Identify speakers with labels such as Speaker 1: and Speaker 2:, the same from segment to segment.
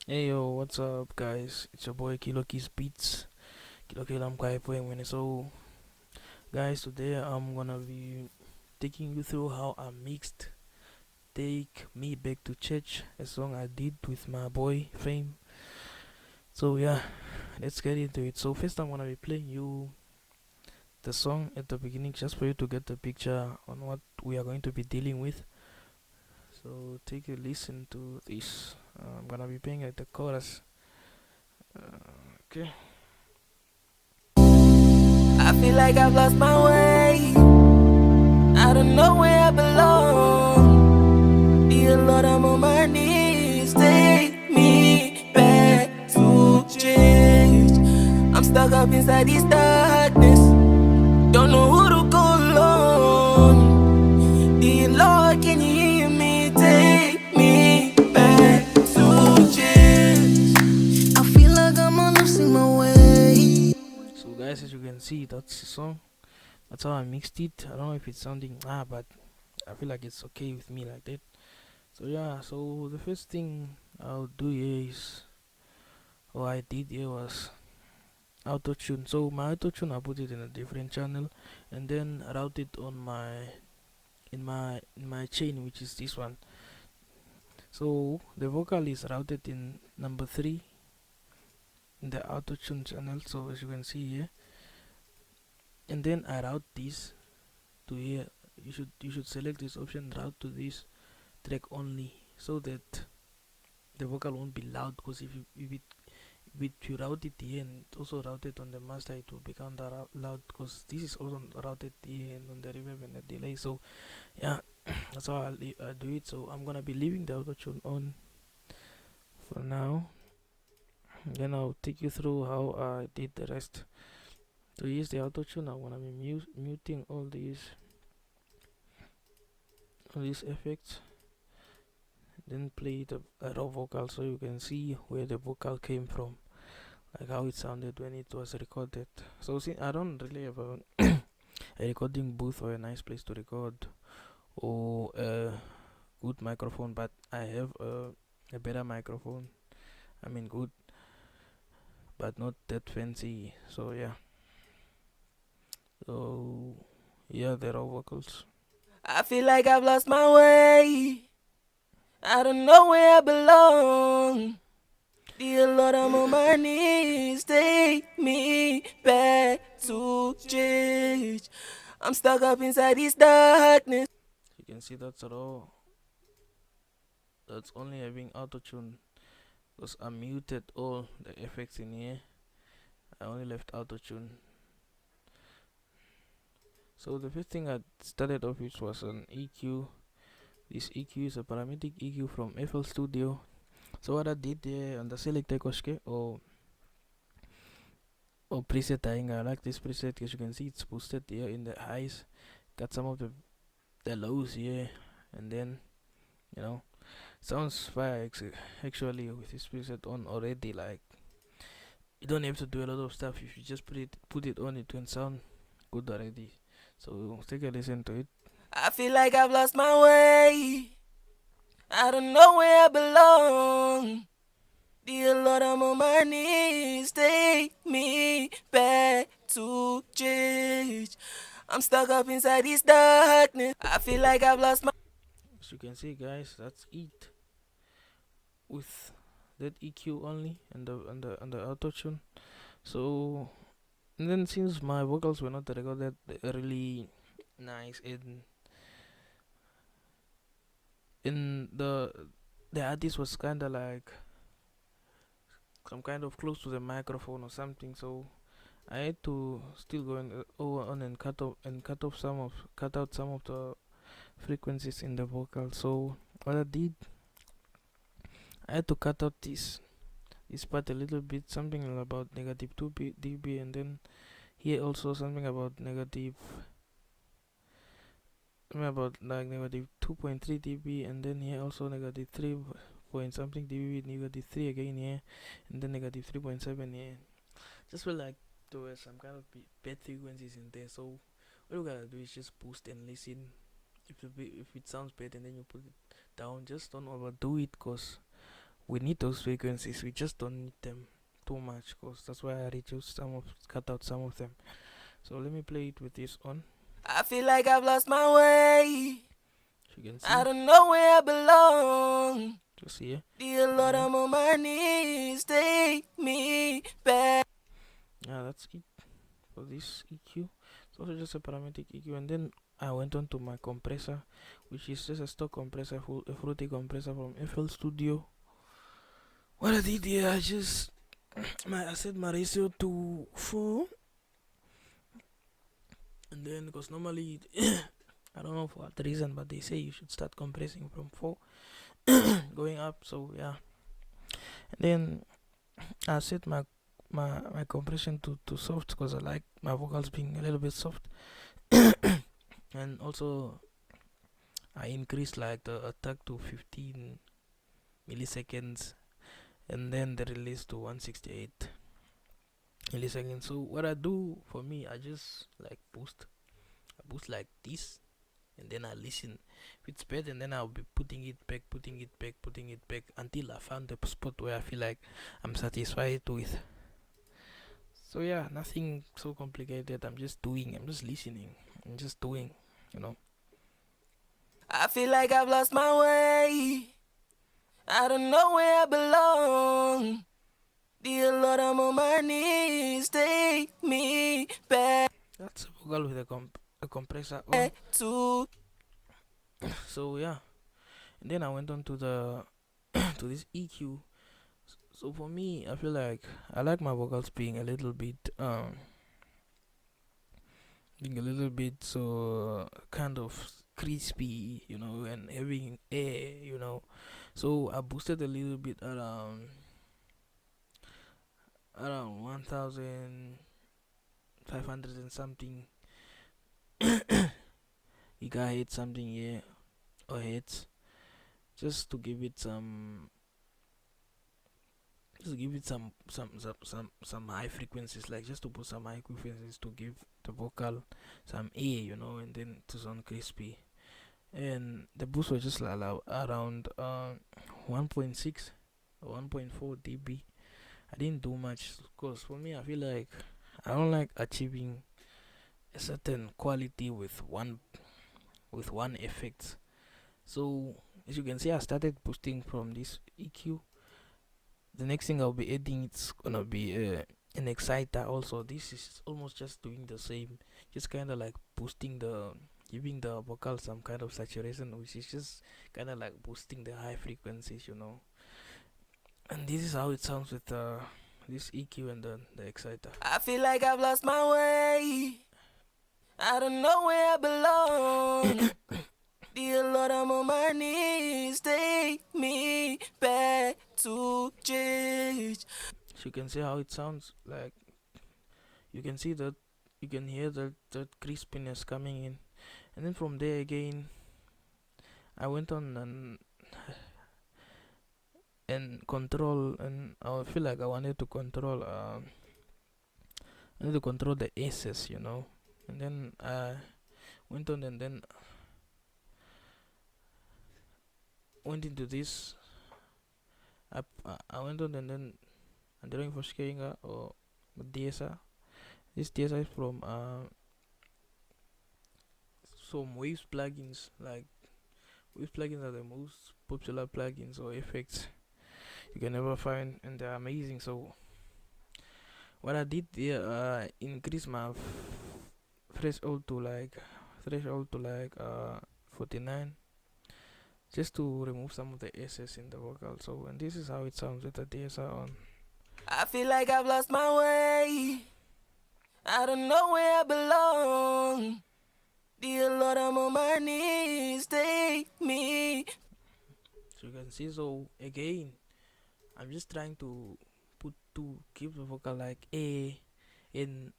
Speaker 1: Hey yo, what's up, guys? It's your boy Kilo Keys Beats. Kilo Kilo, I'm quite playing when so, guys. Today I'm gonna be taking you through how I mixed "Take Me Back to Church," a song I did with my boy Fame. So yeah, let's get into it. So first, I'm gonna be playing you the song at the beginning, just for you to get the picture on what we are going to be dealing with. So take a listen to this. I'm gonna be playing at the chorus. Okay.
Speaker 2: I feel like I've lost my way. I don't know where I belong. Dear Lord, I'm on my knees. Take me back to change. I'm stuck up inside this darkness. Don't know who to call on. Dear Lord, can you hear me? Take me back to change. I feel like I'm losing my way.
Speaker 1: So guys, as you can see, that's the song. That's how I mixed it. I don't know if it's sounding but I feel like it's okay with me like that. So yeah, so the first thing I'll do here is, or I did here, was auto tune. So my auto tune, I put it in a different channel and then route it on my chain, which is this one. So the vocal is routed in number 3 in the auto tune channel. So as you can see here, and then I route this to here. You should select this option, route to this track only, so that the vocal won't be loud. Because if you route it here and also route it on the master, it will become loud, because this is also routed here and on the reverb and the delay. So yeah, that's how I do it. So I'm gonna be leaving the auto tune on for now, then I'll take you through how I did the rest. To use the auto tune, I'm gonna be muting all these effects, then play the raw vocal so you can see where the vocal came from, like how it sounded when it was recorded. So see, I don't really have a recording booth or a nice place to record, or a good microphone, but I have a better microphone. I mean, good, but not that fancy. So yeah, so yeah, the raw vocals.
Speaker 2: I feel like I've lost my way. I don't know where I belong. Dear Lord, I'm on my knees. Take me back to church. I'm stuck up inside this darkness.
Speaker 1: You can see that's raw. That's only having auto tune, because I muted all the effects in here. I only left auto tune. So the first thing I started off with was an EQ. This EQ is a parametric EQ from FL Studio. So what I did there on the selector koshke, or preset, I like this preset because you can see it's boosted here in the highs. Got some of the lows here, and then you know sounds fire actually with this preset on already. Like, you don't have to do a lot of stuff. If you just put it on, it can sound good already. So take a listen to it.
Speaker 2: I feel like I've lost my way. I don't know where I belong. Dear Lord, I'm on my knees. Take me back to church. I'm stuck up inside this darkness. I feel like I've lost my.
Speaker 1: As you can see, guys, that's it with that EQ only and the auto tune. So, and then since my vocals were not recorded really nice, in the artist was kind of like some kind of close to the microphone or something. So I had to still go over on and cut out some of the frequencies in the vocal. So what I did, I had to cut out this part a little bit, something about negative 2 dB, and then here also something about negative 2.3 dB, and then here also negative 3 point something dB, negative 3 again here, and then negative 3.7 here. Just feel like there were some kind of bad frequencies in there. So what you gotta do is just boost and listen. If it sounds bad and then you put it down, just don't overdo it, cause we need those frequencies. We just don't need them too much, cause that's why I reduced cut out some of them. So let me play it with this on.
Speaker 2: I feel like I've lost my way.
Speaker 1: You can see.
Speaker 2: I don't know where I belong.
Speaker 1: Just here.
Speaker 2: Dear Lord, I'm on my knees. Take me back.
Speaker 1: Yeah, that's it for this EQ. It's also just a parametric EQ, and then I went on to my compressor, which is just a stock compressor, a fruity compressor from FL Studio. What I did here, I just I set my ratio to 4, and then because normally I don't know for what reason, but they say you should start compressing from 4 going up. So yeah, and then I set my compression to soft because I like my vocals being a little bit soft. And also I increased like the attack to 15 milliseconds and then the release to 168 milliseconds. So what I do, for me, I just like boost like this, and then I listen if it's bad, and then I'll be putting it back until I found the spot where I feel like I'm satisfied with. So yeah, nothing so complicated. I'm just listening, I'm just doing, you know.
Speaker 2: I feel like I've lost my way. I don't know where I belong. Dear Lord, I'm on my knees. Take me back.
Speaker 1: That's a vocal with a compressor on.
Speaker 2: To
Speaker 1: So yeah, and then I went on to the to this EQ. So for me, I feel like I like my vocals being a little bit so kind of crispy, you know, and having air, you know. So I boosted a little bit around 1,500 and something gigahertz something here, or hertz, just to give it some some high frequencies, like just to put some high frequencies to give the vocal some air, you know, and then to sound crispy. And the boost was just around 1.6 or 1.4 dB. I didn't do much because for me, I feel like I don't like achieving a certain quality with one effect. So as you can see, I started boosting from this EQ. The next thing I'll be adding, it's gonna be an exciter. Also, this is almost just doing the same, just kind of like boosting giving the vocal some kind of saturation, which is just kind of like boosting the high frequencies, you know. And this is how it sounds with this EQ and the exciter.
Speaker 2: I feel like I've lost my way. I don't know where I belong. Dear Lord, I'm on my knees. Take me back to church.
Speaker 1: So you can see how it sounds like. You can see that, you can hear that crispiness coming in, and then from there again, I went on and control, and I feel like I wanted to control. I need to control the S's, you know, and then I went on and then went into this. I went on and then I'm doing for Skenga or DSR. This DSR is from some Waves plugins. Like Waves plugins are the most popular plugins or effects you can ever find, and they're amazing. So what I did there, increase my threshold to like 49, just to remove some of the S's in the vocal. So, and this is how it sounds with the DSR on.
Speaker 2: I feel like I've lost my way. I don't know where I belong. Dear Lord, I'm on my knees. Take me.
Speaker 1: So you can see. So again, I'm just trying to keep the vocal like A, and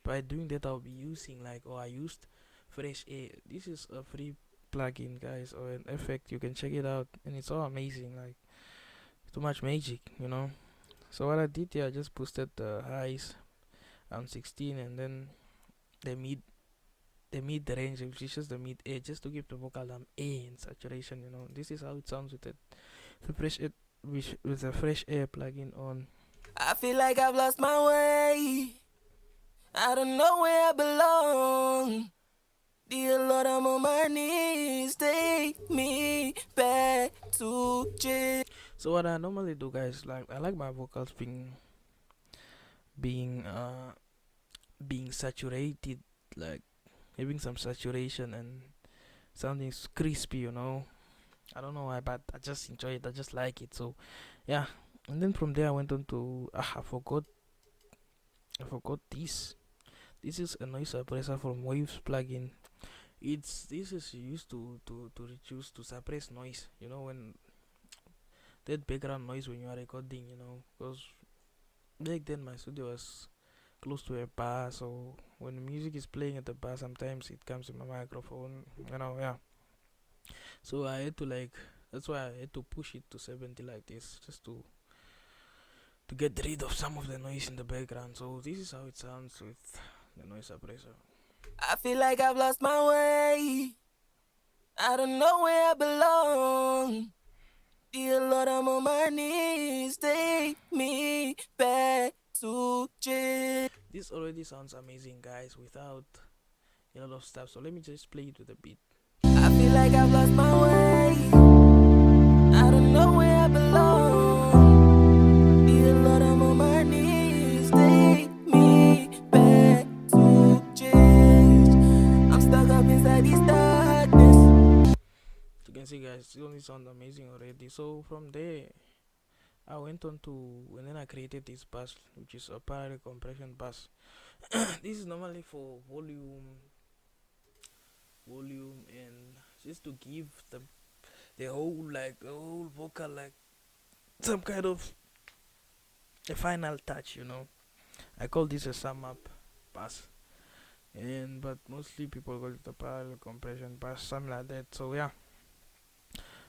Speaker 1: by doing that, I'll be using I used Fresh A. This is a free plugin, guys, or an effect. You can check it out, and it's all amazing. Like too much magic, you know. So what I did here, I just boosted the highs around 16, and then the mid range, which is just the mid A, just to give the vocal A in saturation. You know, this is how it sounds with it. The Fresh A with a fresh air plugin on.
Speaker 2: I feel like I've lost my way. I don't know where I belong. Dear Lord, I'm on my knees. Take me back to jail.
Speaker 1: So what I normally do, guys, like I like my vocals being uh being saturated, like having some saturation and sounding crispy, you know. I don't know why, but I just enjoy it. I just like it. So yeah. And then from there I went on to I forgot this. This is a noise suppressor from Waves plugin. This is used to reduce to suppress noise. You know, when that background noise when you are recording. You know, because back then my studio was close to a bar, so when the music is playing at the bar, sometimes it comes in my microphone. You know, yeah. So I had to like. That's why I had to push it to 70 like this, just to get rid of some of the noise in the background. So this is how it sounds with the noise suppressor.
Speaker 2: I feel like I've lost my way. I don't know where I belong. Dear Lord, I'm on my knees. Take me back to jail.
Speaker 1: This already sounds amazing, guys, without a lot of stuff. So let me just play it with a beat.
Speaker 2: I feel like I've lost my way. I don't know where I belong. Dear Lord, I'm on my knees. Take me back to jail. I'm stuck up inside this darkness.
Speaker 1: You can see, guys, it only sounds amazing already. So from there I went on to, and then I created this bus, which is a parallel compression bus. This is normally for volume and just to give the whole vocal like some kind of a final touch, you know. I call this a sum up bus, and but mostly people call it a parallel compression bus, something like that. So yeah.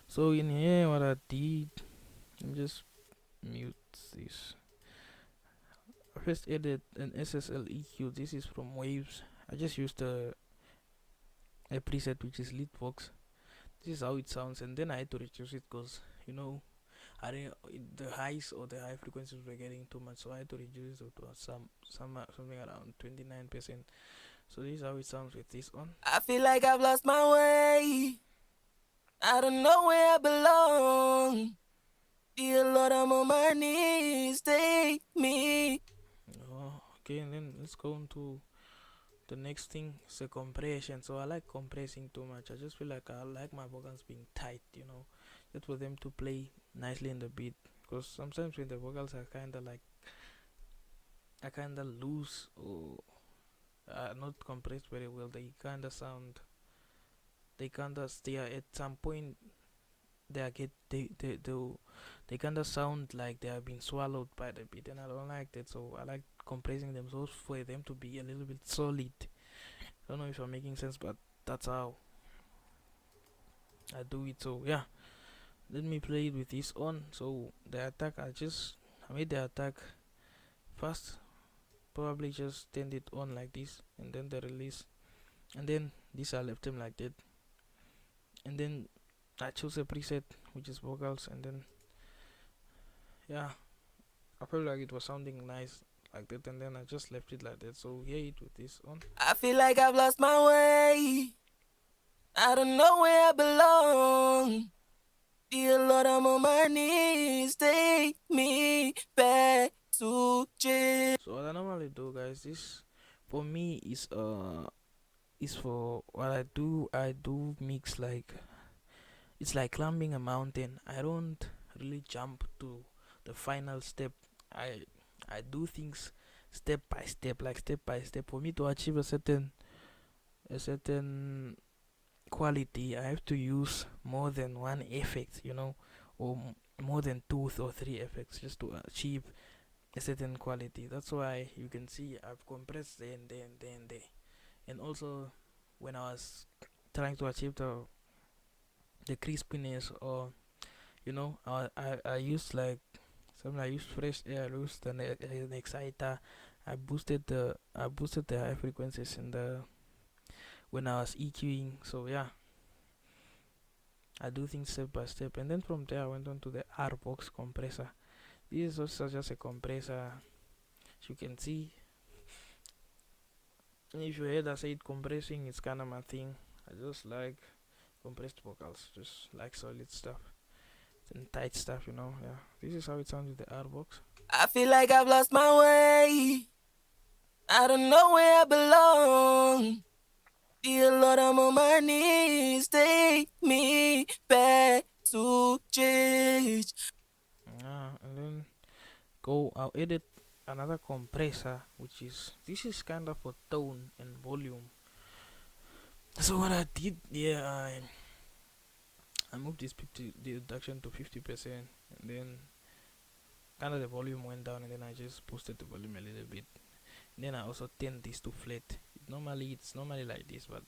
Speaker 1: So in here, what I did, let me just mute this. I first added an SSL EQ. This is from Waves. I just used a preset which is Litvox. This is how it sounds, and then I had to reduce it because, you know, I didn't, the highs or the high frequencies were getting too much, so I had to reduce it to something around 29%. So this is how it sounds with this on.
Speaker 2: I feel like I've lost my way. I don't know where I belong. Dear Lord, I'm on my knees. Take me.
Speaker 1: Oh, okay, and then let's go on to the next thing. Is the compression. So I like compressing too much. I just feel like I like my vocals being tight, you know, just for them to play nicely in the beat. Because sometimes when the vocals are kind of loose or not compressed very well, they kind of sound. They kind of stay at some point. They kind of sound like they have been swallowed by the beat, and I don't like that. So I like compressing them so for them to be a little bit solid. I don't know if I'm making sense, but that's how I do it. So yeah, let me play it with this on. So the attack, I made the attack first. Probably just turned it on like this, and then the release, and then this I left them like that, and then I chose a preset which is vocals, and then yeah, I felt like it was sounding nice like that, and then I just left it like that. So hear it with this on.
Speaker 2: I feel like I've lost my way. I don't know where I belong. Dear Lord, I'm on my knees. Take me back to jail.
Speaker 1: So what I normally do, guys, this for me is for what I do. I do mix like it's like climbing a mountain. I don't really jump to the final step. I I do things step by step, like step by step. For me to achieve a certain quality, I have to use more than one effect, you know, or more than two or three effects just to achieve a certain quality. That's why you can see I've compressed there and there and there and there. And also when I was trying to achieve the crispiness, or you know, I used like something. I used fresh air, I used an exciter. I boosted the high frequencies in the when I was EQing. So yeah, I do things step by step, and then from there I went on to the R-Box compressor. This is also just a compressor. As you can see, if you heard I said compressing, it's kind of my thing. I just like compressed vocals, just like solid stuff and tight stuff, you know. Yeah, this is how it sounds with the R-Box.
Speaker 2: I feel like I've lost my way. I don't know where I belong. Dear Lord, I'm on my knees. Take me back to church.
Speaker 1: Yeah, and then I'll edit another compressor, which is this is kind of for tone and volume. So what I did, yeah, I moved this the reduction to 50%, and then kind of the volume went down, and then I just boosted the volume a little bit. And then I also turned this to flat. It's normally like this, but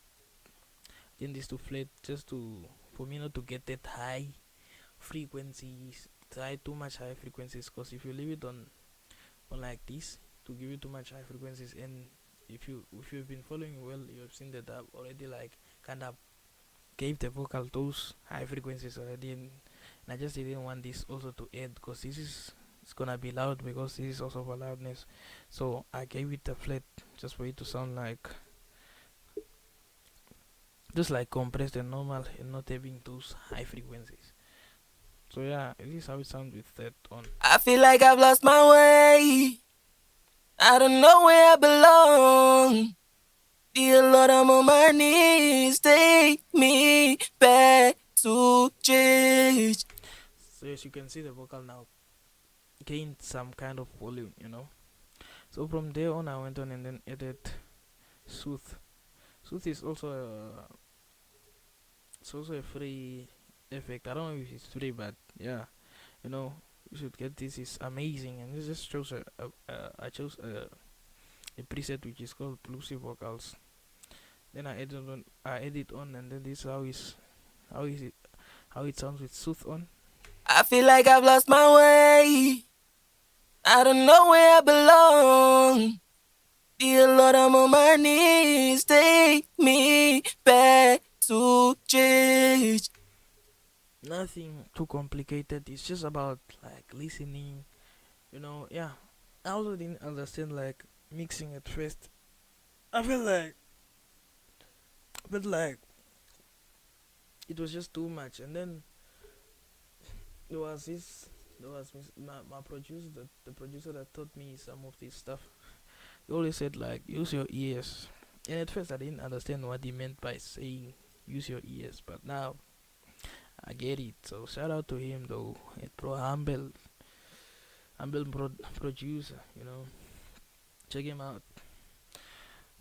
Speaker 1: then this to flat just to for me not to get that high frequencies, try too much high frequencies. Because if you leave it on like this, to give you too much high frequencies, and if you've been following well, you have seen that I've already like kind of gave the vocal those high frequencies already, and I just didn't want this also to add, because this is it's gonna be loud, because this is also for loudness. So I gave it a flat just for it to sound like just like compressed and normal, and not having those high frequencies. So yeah, this is how it sounds with that on.
Speaker 2: I feel like I've lost my way. I don't know where I belong. Dear Lord, I'm on my knees. Take me back to church.
Speaker 1: So as you can see, the vocal now gained some kind of volume, you know. So from there on, I went on and then added Sooth. Sooth is also it's also a free effect. I don't know if it's free, but yeah, you know, you should get this. It's amazing, and this just chose I chose a preset which is called Bluesy Vocals. Then I edit on, and then this is how is it how it sounds with Sooth on.
Speaker 2: I feel like I've lost my way. I don't know where I belong. Dear Lord, I'm on my knees. Take me back to church.
Speaker 1: Nothing too complicated. It's just about like listening, you know. Yeah, I also didn't understand like mixing at first. I felt like it was just too much, and then there was this there was my producer, the producer that taught me some of this stuff. He always said like use your ears, and at first I didn't understand what he meant by saying use your ears, but now I get it. So shout out to him though, a humble producer, you know. Check him out.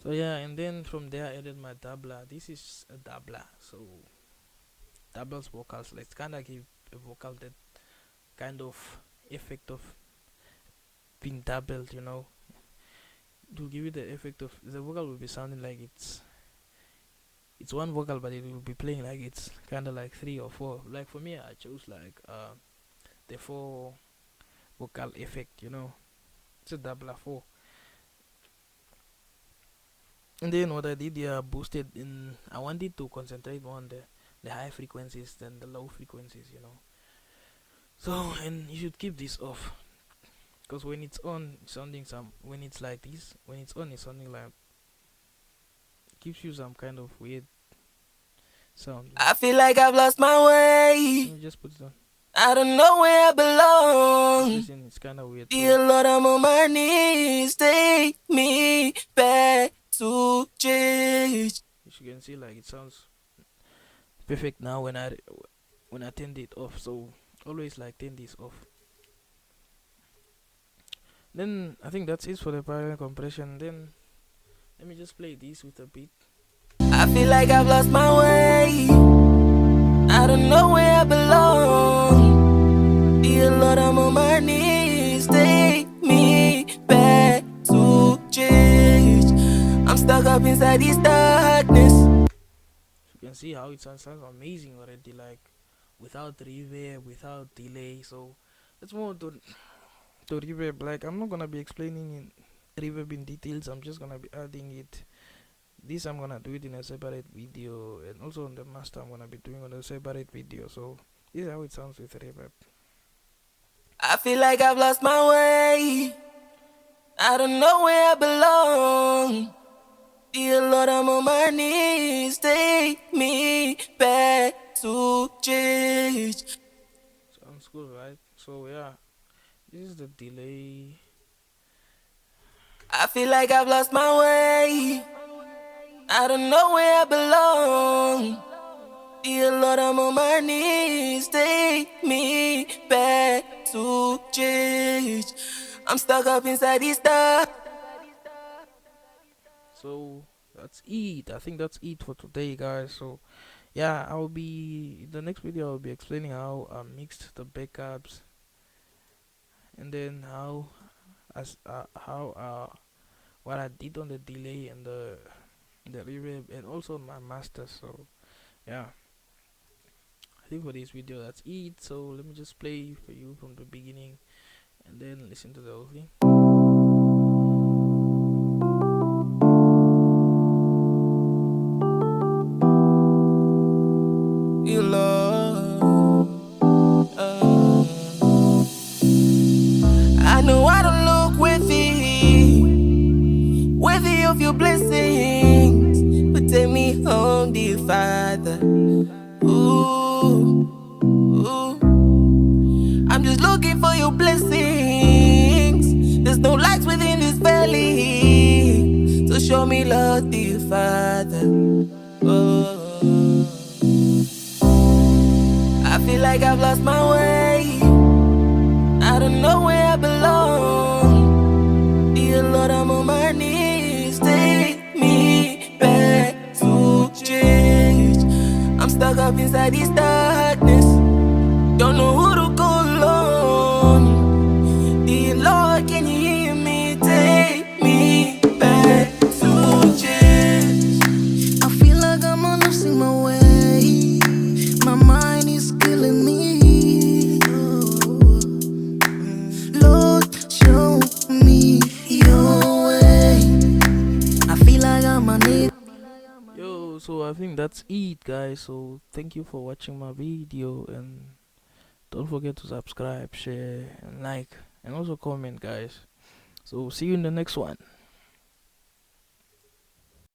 Speaker 1: So yeah, and then from there I added my doubler. This is a doubler, so doubles vocals. Let's kind of give a vocal that kind of effect of being doubled, you know. To give it the effect of the vocal will be sounding like it's one vocal, but it will be playing like it's kind of like three or four. Like for me, I chose like the four vocal effect, you know. It's a doubler four. And then what I did, yeah, boosted in. I wanted to concentrate more on the high frequencies than the low frequencies, you know. So and you should keep this off, because when it's on, it's sounding some. When it's like this, when it's on, it's sounding like gives you some kind of weird sound.
Speaker 2: I feel like I've lost my way.
Speaker 1: Let me just put it on.
Speaker 2: I don't know where I belong.
Speaker 1: Listen, it's kind of weird.
Speaker 2: Dear Lord, I'm on my knees. Take me back to church.
Speaker 1: As you can see, like it sounds perfect now when I turned it off. So always like turn this off. Then I think that's it for the parallel compression. Then let me just play this with a beat.
Speaker 2: I feel like I've lost my way. I don't know where I belong. Dear Lord, I'm on my knees. Take me back to church. I'm stuck up inside this darkness.
Speaker 1: You can see how it sounds amazing already, like without reverb, without delay. So let's move on to reverb. Like I'm not gonna be explaining in reverb in details. I'm just gonna be adding it this I'm gonna do it in a separate video, and also on the master I'm gonna be doing on a separate video. So this is how it sounds with reverb.
Speaker 2: I feel like I've lost my way. I don't know where I belong. Dear Lord, I'm on my knees. Take me back to church.
Speaker 1: Sounds good, right? So yeah, this is the delay.
Speaker 2: I feel like I've lost my way. I don't know where I belong. Dear Lord, I'm on my knees. Take me back to church. I'm stuck up inside this stuff.
Speaker 1: So that's it. I think that's it for today, guys. So yeah, I'll be in the next video. I'll be explaining how I mixed the backups, and then how what I did on the delay and the reverb, and also my master. So yeah, I think for this video that's it. So let me just play for you from the beginning and then listen to the whole thing.
Speaker 2: You love. I know I don't look worthy of your blessings, but take me home, dear Father. Ooh, ooh. I'm just looking for your blessings. There's no lights within this valley, so show me love, dear Father. Oh. I feel like I've lost my way. I don't know where I belong. Dear Lord, I'm on my knees. Take me back to church. I'm stuck up inside this darkness. Don't know who to call on. Dear Lord, can you hear me? Take me back to church. I feel like I'm losing my way. My mind is killing me. Lord, show me your way. I feel like I'm a need.
Speaker 1: Yo, so I think that's it, guys. So thank you for watching my video, and don't forget to subscribe, share, and like, and also comment, guys. So see you in the next one.